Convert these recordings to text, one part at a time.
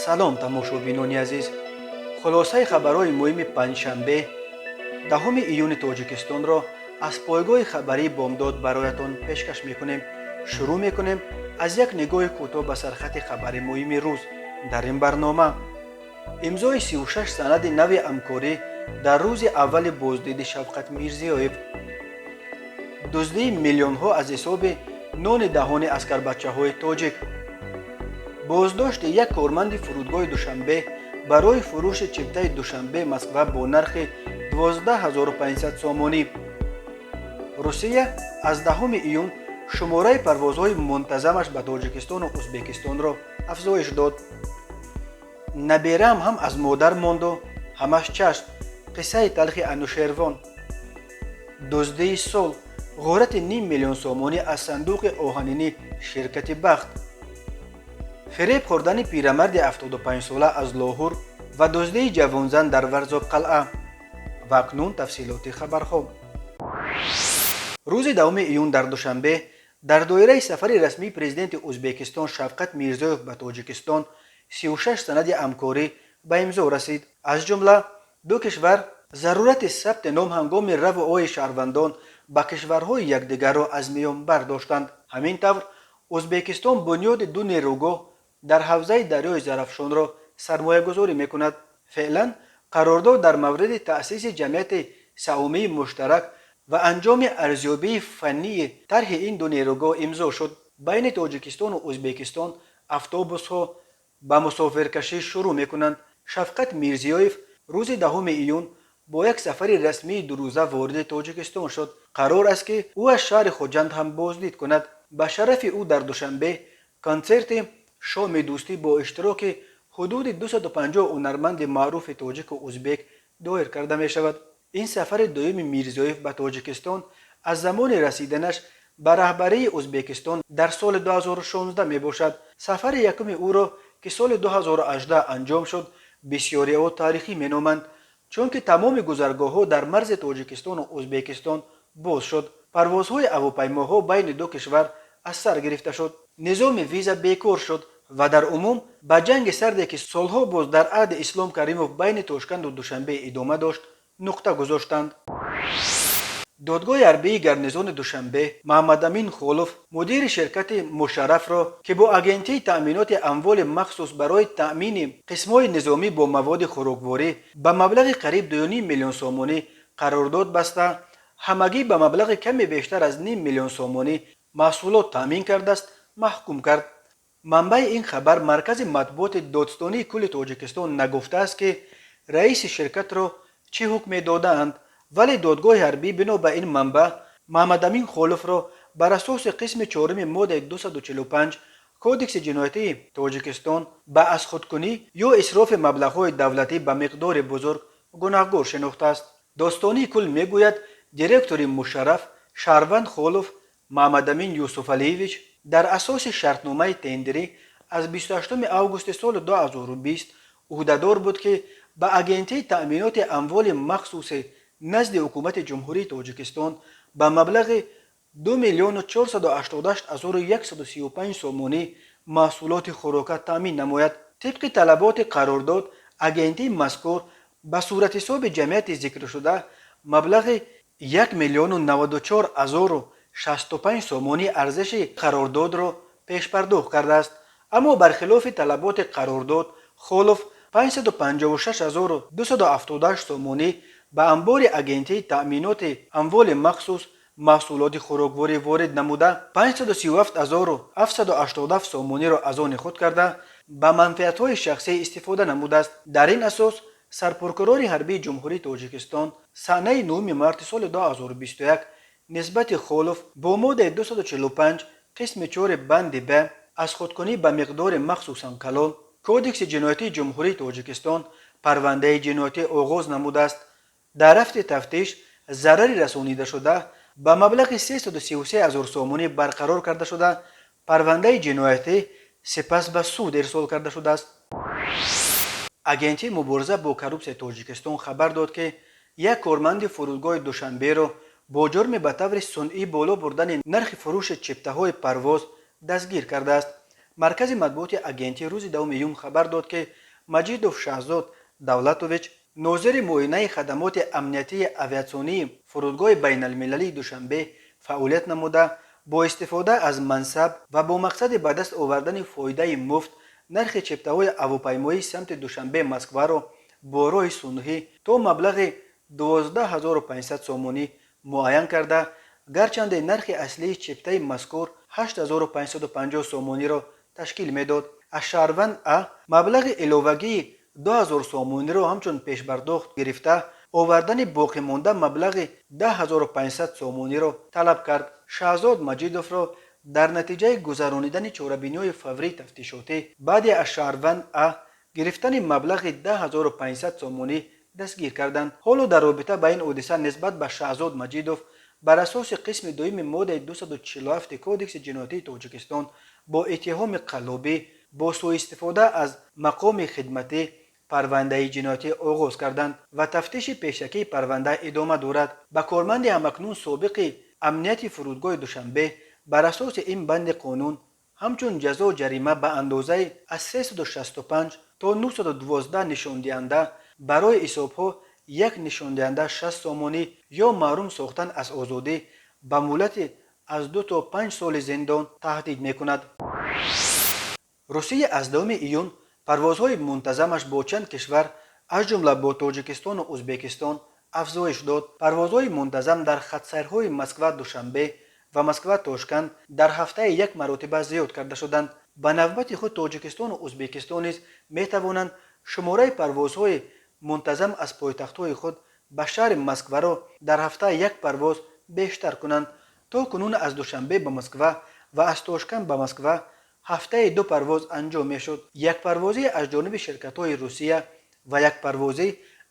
салом тамошобинони азиз. хулосаи хабарҳои муҳими панҷшанбе 10 июни тоҷикистонро аз пойгоҳи хабарии бомдод бароятон пешкаш мекунем. шурӯъ мекунем аз як нигоҳи кӯтоҳ ба сархати хабари муҳими рӯз дар ин барнома. имзои 36 санади нави ҳамкорӣ дар рӯзи аввали боздиди ШАВКАТ МИРЗИՅОЕВ. дуздии миллионҳо аз ҳисоби нони даҳони аскарбачаҳои тоҷик. боздошти як корманди фурудгоҳи Душанбе барои фурӯши ЧИПТАИ Душанбе МАСКАВ бо нархи 12500 сомонӣ. Русия аз 10 июн шумораи парвозҳои мунтазамаш ба Тоҷикистону Ӯзбекистонро афзоиш дод. Набераам ҳам аз модар монду, ҳамаш чашм. қиссаи талхи анушервон. ДУЗДИИ сол ғорати 5 миллион сомонӣ аз сандуқи оҳанини ширкати Бахт. фиреб хӯрдани пирамарди 75-сола аз Лоҳур ва дуздии ҷавонзан дар Варзоб қалъа. ва акнун тафсилоти хабарҳо. рӯзи 10 июн дар Душанбе дар доираи сафари расмии президенти Ӯзбекистон Шавкат Мирзиёев ба Тоҷикистон 36 санади ҳамкорӣ ба имзо расид. аз ҷумла ду кишвар зарурати сабти ном ҳангоми раву ои шаҳрвандон ба кишварҳои якдигарро аз миён бардоштанд. ҳамин тавр Ӯзбекистон бунёди ду нерӯгоҳ дар ҳавзаи дарёи Зарафшонро сармоягузорӣ мекунад. феълан қарордод дар мавриди таъсиси ҷамъияти саҳумии муштарак ва анҷоми арзёбии фаннии тарҳи ин ду нерӯгоҳ имзо шуд. байни Тоҷикистону Ӯзбекистон автобусҳо ба мусофиркашӣ шурӯъ мекунанд. Шавкат Мирзиёев рӯзи 10 июн бо як сафари расмии дурӯза вориди Тоҷикистон шуд. қарор аст ки ӯ аз шаҳри Хоҷанд ҳам боздид кунад. ба шарафи ӯ дар Душанбе консерти шоми дӯстӣ бо иштироки ҳудуди 250 ҳунарманди маъруфи тоҷику ӯзбек доир карда мешавад. ин сафари дуюми Мирзиёев ба Тоҷикистон аз замони расиданаш ба раҳбарии Ӯзбекистон дар соли 2016 мебошад. сафари якуми ӯро ки соли 2018 анҷом шуд бисёриҳо таърихӣ меноманд, чунки тамоми гузаргоҳҳо дар марзи Тоҷикистону Ӯзбекистон боз шуд. парвозҳои ҳавопаймоҳо байни ду кишвар аз сар гирифта шуд. низоми виза бекор шуд ва дар умум ба ҷанги сарде ки солҳо боз дар аҳди Ислом Каримов байни Тошканду Душанбе идома дошт нуқта гузоштанд. додгоҳи ҳарбии гарнизони Душанбе Муҳаммадамин Холов мудири ширкати Мушаррафро ки бо агентии таъминоти амволи махсус барои таъмини қисмҳои низомӣ бо маводи хӯрокворӣ ба маблағи қариб 2.5 миллион сомонӣ қарордод баста, ҳамагӣ ба маблағи каме бештар аз 5 миллион сомонӣ маҳсулот таъмин кардааст, маҳкум кард. манбаи ин хабар маркази матбуоти додстонии кулли Тоҷикистон нагуфтааст ки раиси ширкатро чӣ ҳукме додаанд, вале додгоҳи ҳарбӣ бино ба ин манба Муҳаммадамин Холовро бар асоси қисми 4 моддаи 245 кодекси ҷиноятии Тоҷикистон ба азхудкунӣ ё исрофи маблағҳои давлатӣ ба миқдори бузург гунаҳгор шинохтааст. достонии кул мегӯяд директори Мушарраф Шаҳрванд Холов Муҳаммадамин Юсуфалиевич дар асоси шартномаи тендерӣ аз 28 августи соли 2020 ӯҳдадор буд ки ба агентии таъминоти амволи махсусе назди ҳукумати ҷумҳурии Тоҷикистон ба маблағи 2,488,135 сомонӣ маҳсулоти хӯрока таъмин намояд. тибқи талаботи қарордод агентии мазкур ба суратҳисоби ҷамъияти зикршуда маблағи 1,94,065 сомонӣ арзиши қарордодро пешпардохт кардааст. аммо бархилофи талаботи қарордод Холов 556,278 сомонӣ ба анбори агентии таъминоти амволи махсус маҳсулоти хӯрокворӣ ворид намуда 537,787 сомониро аз они худ карда ба манфиатҳои шахсӣ истифода намудааст. дар ин асос сарпрокурори ҳарбии ҷумҳурии Тоҷикистон санаи 9 марти соли 2021 нисбати Холов бо моддаи 245 қисми 4 банди б азхудкунӣ ба миқдори махсусан калон кодекси ҷиноятии ҷумҳурии Тоҷикистон парвандаи ҷиноятӣ оғоз намудааст. дар рафти тафтиш зарари расонидашуда ба маблағи 333,000 сомонӣ барқарор карда шуда парвандаи ҷиноятӣ сипас ба суд ирсол карда шудааст. агентии мубориза бо коррупсияи Тоҷикистон хабар дод ки як корманди фурудгоҳи Душанберо бо ҷурми ба таври сунъӣ боло бурдани нархи фурӯши чиптаҳои парвоз дастгир кардааст. маркази матбуоти агентӣ рӯзи 2 июн хабар дод ки маҷидов шаҳзод давлатович нозири муоинаи хадамоти амниятии авиатсионии фурудгоҳи байналмилалии душанбе фаъолият намуда бо истифода аз мансаб ва бо мақсади ба даст овардани фоидаи муфт нархи чиптаҳои ҳавопаймоӣ самти Душанбе Москваро бо роҳи сунъӣ то маблағи 12500 сомонӣ муайян карда, гарчанде нархи аслии чиптаи мазкур 8550 сомониро ташкил медод. аз шаҳрванд А маблағи иловагии 2000 сомониро ҳамчун пешбардохт гирифта, овардани боқимонда маблағи 10500 сомониро талаб кард. шаҳзод маҷидовро дар натиҷаи гузаронидани чорабиниҳои фаврии тафтишотӣ баъди аз шаҳрванд А гирифтани маблағи 10500 сомонӣ дастгир карданд. ҳоло дар робита ба ин ҳодиса нисбат ба шаҳзод маҷидов бар асоси қисми дуюми моддаи 247 кодекси ҷиноятии Тоҷикистон бо иттиҳоми қаллобӣ бо суистифода аз мақоми хидматӣ парвандаи ҷиноятӣ оғоз карданд ва тафтиши пешакии парванда идома дорад. ба корманди ҳамакнун собиқи амнияти фурудгоҳи Душанбе бар асоси ин банди қонун ҳамчун ҷазо ҷарима ба андозаи аз 365 то 912 нишондиҳанда барои ҳисобҳо як нишондиҳанда 60 сомонӣ ё маҳрум сохтан аз озодӣ ба муддати аз 2 то 5 соли зиндон таҳдид мекунад. русия аз 2 июн парвозҳои мунтазамаш бо чанд кишвар аз ҷумла бо Тоҷикистону Узбекистон афзоиш дод. парвозҳои мунтазам дар хатсайрҳои Москва-Душанбе ва Москва-Тошканд дар ҳафтаи як маротиба зиёд карда шуданд. ба навбати худ Тоҷикистону Узбекистон низ метавонанд шумораи парвозҳои мунтазам аз пойтахтҳои худ ба шаҳри Москваро дар ҳафта як парвоз бештар кунанд. то кунун аз Душанбе ба Москва ва аз Тошканд ба Москва ҳафтаи 2 парвоз анҷом мешуд. як парвозӣ аз ҷониби ширкатҳои Русия ва як парвозӣ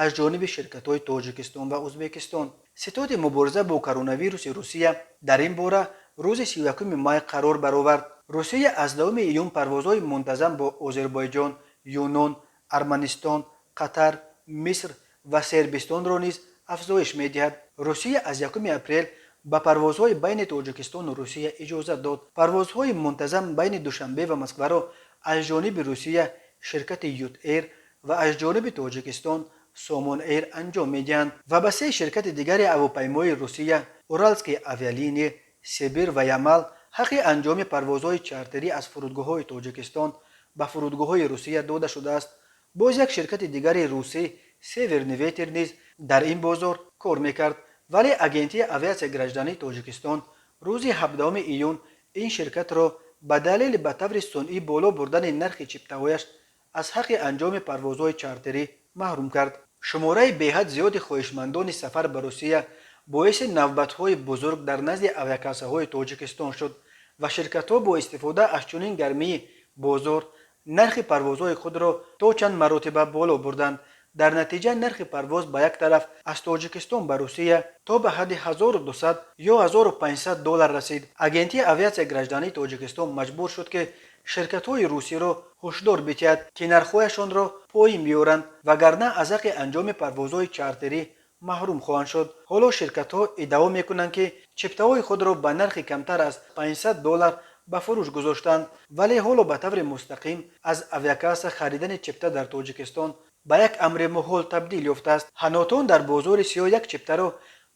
аз ҷониби ширкатҳои Тоҷикистон ва Узбекистон. ситоати мубориза бо коронавируси Русия дар ин бора рӯзи 31 май қарор баровард. русия аз 2 июн парвозҳои мунтазам бо Озербойҷон, Юнон, Арманистон, Қатар, Миср ва Сербистонро низ афзоиш медиҳад. русия аз 1 апрел ба парвозҳои байни Тоҷикистону Русия иҷозат дод. парвозҳои мунтазам байни Душанбе ва Москваро аз ҷониби Русия ширкати Ют-Эйр ва аз ҷониби Тоҷикистон СОМОН-Эйр анҷом медиҳанд ва ба 3 ширкати дигари ҳавопаймои Русия Уральские авиалинии, Сибир ва Ямал ҳаққи анҷоми парвозҳои чартерӣ аз фурудгоҳҳои Тоҷикистон ба фурудгоҳҳои Русия дода шудааст. боз як ширкати дигари русӣ Северный ветер низ дар ин бозор кор мекард, вале агентии авиатсияи граждании Тоҷикистон рӯзи 17 июн ин ширкатро ба далели ба таври сунъӣ боло бурдани нархи чиптаҳояш аз ҳаққи анҷоми парвозҳои чартерӣ маҳрум кард. шумораи беҳад зиёди хоҳишмандони сафар ба Русия боиси навбатҳои бузург дар назди авиакассаҳои Тоҷикистон шуд ва ширкатҳо бо истифода аз чунин гармии бозор нархи парвозҳои худро то чанд маротиба боло бурданд. дар натиҷа нархи парвоз ба як тараф аз Тоҷикистон ба Русия то ба ҳадди 1200 ё 1500 доллар расид. агентии авиатсияи граждании Тоҷикистон маҷбур шуд ки ширкатҳои русиро ҳушдор битиҳад ки нархҳояшонро поин биёранд, вагарна аз ҳаққи анҷоми парвозҳои чартерӣ маҳрум хоҳанд шуд. ҳоло ширкатҳо иддао мекунанд ки чиптаҳои худро ба нархи камтар аз 500 доллар ба фурӯш гузоштанд, вале ҳоло ба таври мустақим аз авиакасса харидани чипта дар Тоҷикистон ба як амри муҳол табдил ёфтааст. ҳанотон дар бозори сиёҳ як чиптаро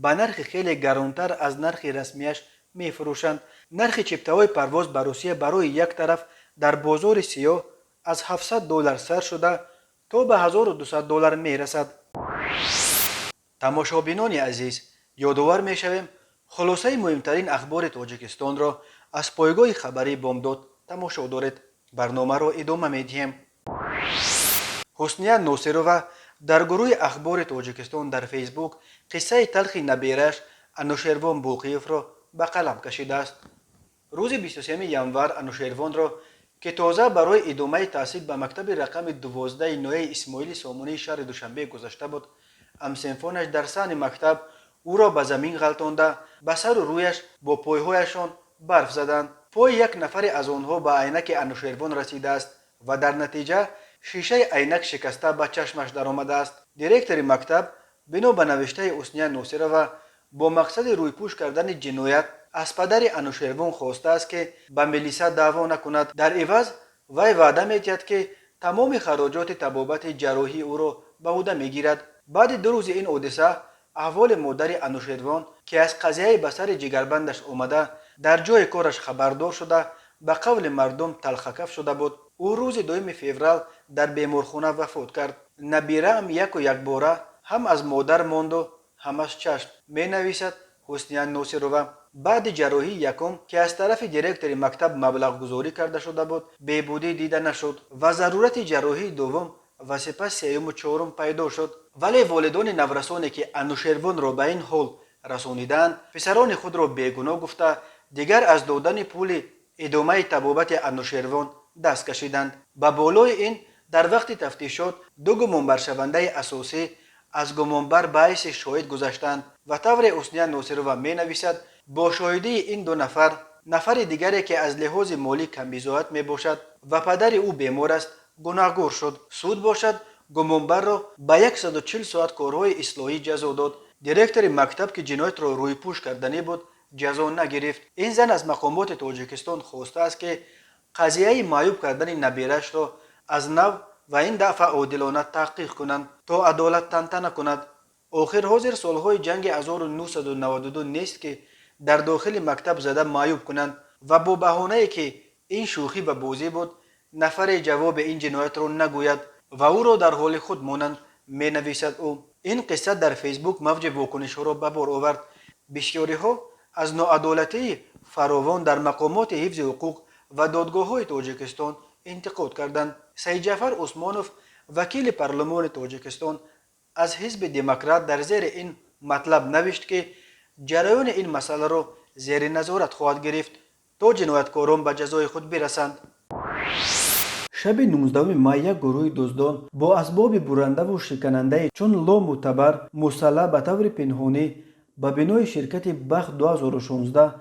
ба нархи хеле гаронтар аз нархи расмияш мефурӯшанд. нархи чиптаҳои парвоз ба Русия барои як тараф дар бозори сиёҳ аз 700 доллар сар шуда то ба 1200 доллар мерасад. тамошобинони азиз, ёдовар мешавем хулосаи муҳимтарин ахбори Тоҷикистонро аз пойгоҳи хабарии Бомдод тамошо доред. барномаро идома медиҳем. ҳусния носирова дар гурӯҳи ахбори Тоҷикистон дар фейсбук қиссаи талхи набираш Анушервон Буқиевро ба қалам кашидааст. рӯзи 23 январ Анушервонро ки тоза барои идомаи таҳсил ба мактаби рақами 12 ноҳияи Исмоили Сомонии шаҳри Душанбе гузашта буд, ҳамсинфонаш дар саҳни мактаб ӯро ба замин ғалтонда ба сару рӯяш бо пойҳояшон барф заданд. пои як нафаре аз онҳо ба айнаки Анушервон расидааст ва дар натиҷа шишаи айнак шикаста ба чашмаш даромадааст. директори мактаб бино ба навиштаи ҳусния носирова бо мақсади рӯйпӯш кардани ҷиноят از پدر انوشیروان خواسته است که به ملیسا دعوا نکند. در عوض وی وعده می‌دهد که تمام خراجات طبابت جراحی او را به عهده میگیرد. بعد 2 روز این حادثه احوال مادر انوشیروان که از قضیه به سر جگربندش آمده در جای کارش خبردار شده به قول مردم تلخکف شده بود. او روز 2 فوریه در بیمارخانه وفات کرد. نبیره هم یک باره هم از مادر ماند و هم از چشم. می نویسد حسنیان ناصرова. بعد جراحی یکم که از طرف دیرکتور مکتب مبلغ گذاری کرده شده بود بهبودی دیده نشد و ضرورت جراحی دوم و سپس سیوم و چهارم پیدا شد. ولی والدان نورسانی که انوشیروان را به این حال رسانیدند پسران خود را بیگناه گفته دیگر از دادن پول ادامه طبابت انوشیروان دست کشیدند. به بالای این در وقت تفتیشات 2 گمانبر شونده اساسی از گمانبر به حیث شاهد گذاشتند و طور حسنیان ناصرова می نویسد با شاهدی این 2 نفر دیگری که از لحاظ مالی کمبیزاحت می باشد و پدر او بیمار است گناهگار شد. سود باشد گمانبر را به 140 ساعت کارهای اصلاحی جزا داد. دیرکتور مکتب که جنایت را روی پوش کردنی بود جزا نگرفت. این زن از مقامات تاجیکستان خواسته است که قضیه معیوب کردن نبیرش را از نو و این دفعه عادلانه تحقیق کنند تا عدالت تنطنه کند. آخر حاضر سالهای جنگ 1992 نیست که در داخل مکتب زده معیوب کنند و با بهانه‌ای که این شوخی و بازی بود نفر جواب این جنایت را نگوید و او را در حال خود مانند می نویسد او. این قصه در فیسبوک موج واکنش‌ها را به بار آورد. بسیاری‌ها از ناعدالتی فراوان در مقامات حفظ حقوق و دادگاه‌های تاجیکستان انتقاد کردند. سید جعفر عثمانوف وکیل پارلمان تاجیکستان از حزب دموکرات در زیر این مطلب نوشت که جریان این مسئله را زیر نظارت خواهد گرفت تا جنایتکاران به جزای خود برسند. شب 19 می یک گروه دزدان با اسباب برنده و شکننده چون لا معتبر مسلح به طور پنهانی به بنای شرکت بخت 2016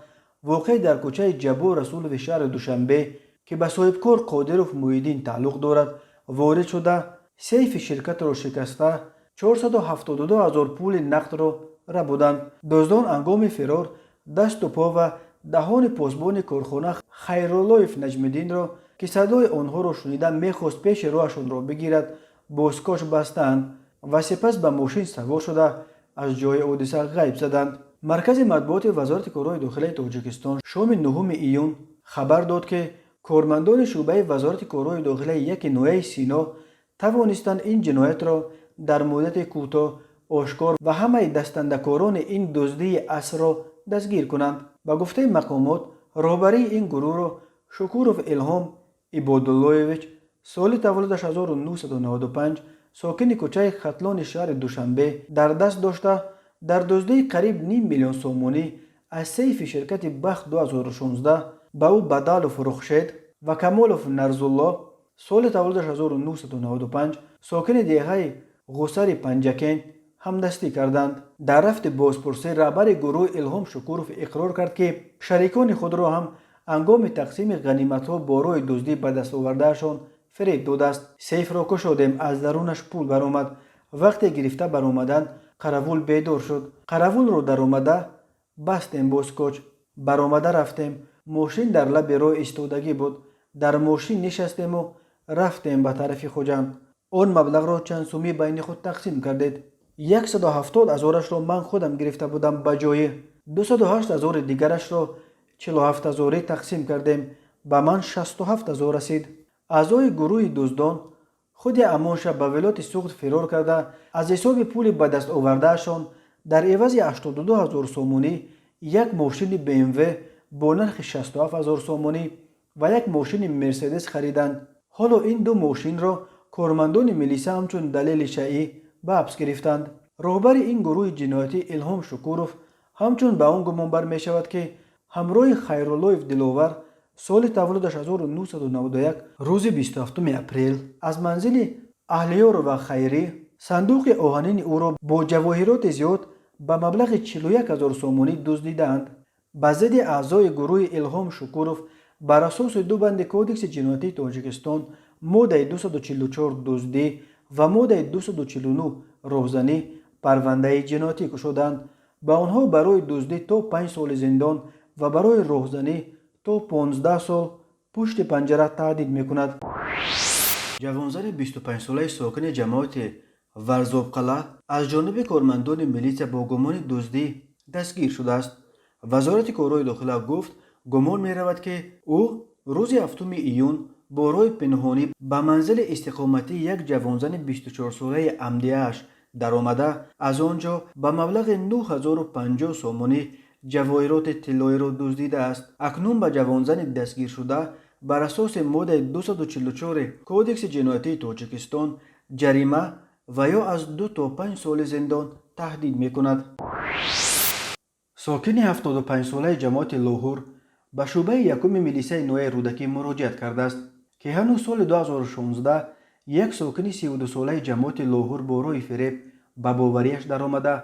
واقع در کوچه جبو رسول و شهر دوشنبه که به صاحبکار قادروف محیدین تعلق دارد وارد شده سیف شرکت را شکسته 472,000 پول نقد را ربودند. دزدان هنگام فرار دست و پا و دهان پاسبان کارخانه خیراللهف نجم‌الدین را که صدای آنها را شنیده میخواست پیش راهشان را بگیرد با اسکاچ بستند و سپس به ماشین سوار شده از جای حادثه غیب زدند. مرکز مطبوعات وزارت کارهای داخلی تاجیکستان شام 9 ایون خبر داد که کارمندان شعبه وزارت کارهای داخلی یک نوعه سینا توانستند این جنایت را در مدت کوتاه آشکار و همه دستندکاران این دزدی اسرا دستگیر کنند. به گفته مقامات رهبری این گروه را شکوروف الهام عباداللهویچ سال تولدش 1995 ساکن کوچه ختلان شهر دوشنبه در دست داشته در دزدی قریب 5 میلیون سومانی از سیف شرکت بخت 2016 به او بدالوف رخشید و کمالوف نرزالله سال تولدش 1995 ساکن دیهه غسر پنجکین همدستی کردند. در رفت بازپرسی رهبر گروه الهام شکوروف اقرار کرد که شریکان خود را هم هنگام تقسیم غنیمت‌ها بارای دزدی به دست آوردهشان فریب داده است. سیف را کشادیم از درونش پول برآمد. وقتی گرفته برآمدند قراول بیدار شد. قراول را در آمده بستیم با اسکاچ. برآمده رفتیم. ماشین در لب راه ایستادگی بود. در ماشین نشستیم و رفتیم به طرف خوجند. آن مبلغ را چند سومی بین خود تقسیم کردید. 170,000 را من خودم گرفته بودم به جای 208,000 دیگرش را 47,000 تقسیم کردیم. به من 67,000 رسید. اعضای گروه دزدان خود همان شب به ولایت سوخت فرار کرده از حساب پول به دست آوردهشان در عوض 82,000 سومانی یک ماشین BMW با نرخ 67,000 سومانی و یک ماشین مرسدس خریدند. حالا این 2 ماشین را کارمندان ملیسا همچون دلیل شیعی به حبس گرفتند. رهبر این گروه جنایتی الهام شکوروف همچون به آن گمان بر می شود که همراه خیراللهویف دلاور سال تولدش 1991 روز 27 اپریل از منزل اهلیار و خیری صندوق آهنین او را با جواهرات زیاد به مبلغ 41,000 سومانی دزدیدند. به ضد اعضای گروه الهام شکوروف بر اساس 2 بند کودکس جنایتی تاجیکستان ماده 244 دزدی و ماده 249 راهزنی پرونده جنایتی گشودند. به آنها برای دزدی تا 5 سال زندان و برای راهزنی تا 15 سال پشت پنجره تهدید میکند. جوانزن 25 ساله ساکن جماعت ورزابقلعه از جانب کارمندان میلیسیا با گمان دزدی دستگیر شده است. وزارت کارهای داخله گفت گمان می رود که او روز 7 ایون با راه پنهانی به منزل استقامتی یک جوانزن 24 ساله عمدیه‌اش در آمده از آنجا به مبلغ 9050 سومانی جواهرات طلایی را دزدیده است. اکنون به جوانزن دستگیر شده بر اساس ماده 244 کودکس جنایتی تاجیکستان جریمه و یا از 2 تا 5 سال زندان تهدید می کند. ساکن 75 ساله جماعت لاهور به شعبه یکم میلیسیای نوع رودکی مراجعت کرده است که هنوز سال 2016 یک ساکن 32 ساله جماعت لاهور با راه فریب به باوریش در آمده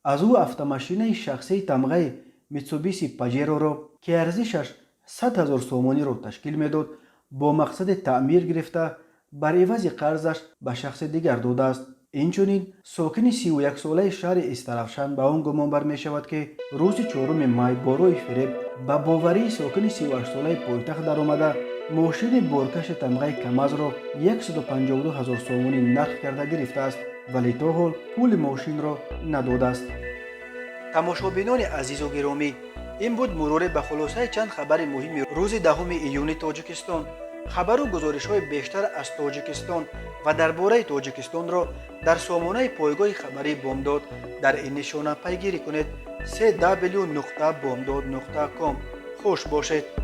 از او автомашинаи شخصی تمغه میتسوبیشی پاجیرو را که ارزشش 100,000 سومانی را تشکیل میداد با مقصد تعمیر گرفته بر عوض قرضش به شخص دیگر داده است. اینچنین ساکن 31 ساله شهر استرافشان به آن گمان بر می شود که روز 4 می با راه فریب به باوری ساکن 38 ساله پایتخت در آمده ماشین بارکش تمغه کماز را 152,000 سومانی نرخ کرده گرفته است ولی تا حال پول ماشین را نداده است. تماشابینان عزیز و گرامی، این بود مرور به خلاصه چند خبر مهم روز 10 ایونی تاجیکستان. خبر و گزارش های بیشتر از تاجیکستان و درباره تاجیکستان را در سامانه پایگاه خبری بامداد در این نشانه پیگیری کنید: www.bomdad.com. خوش باشید.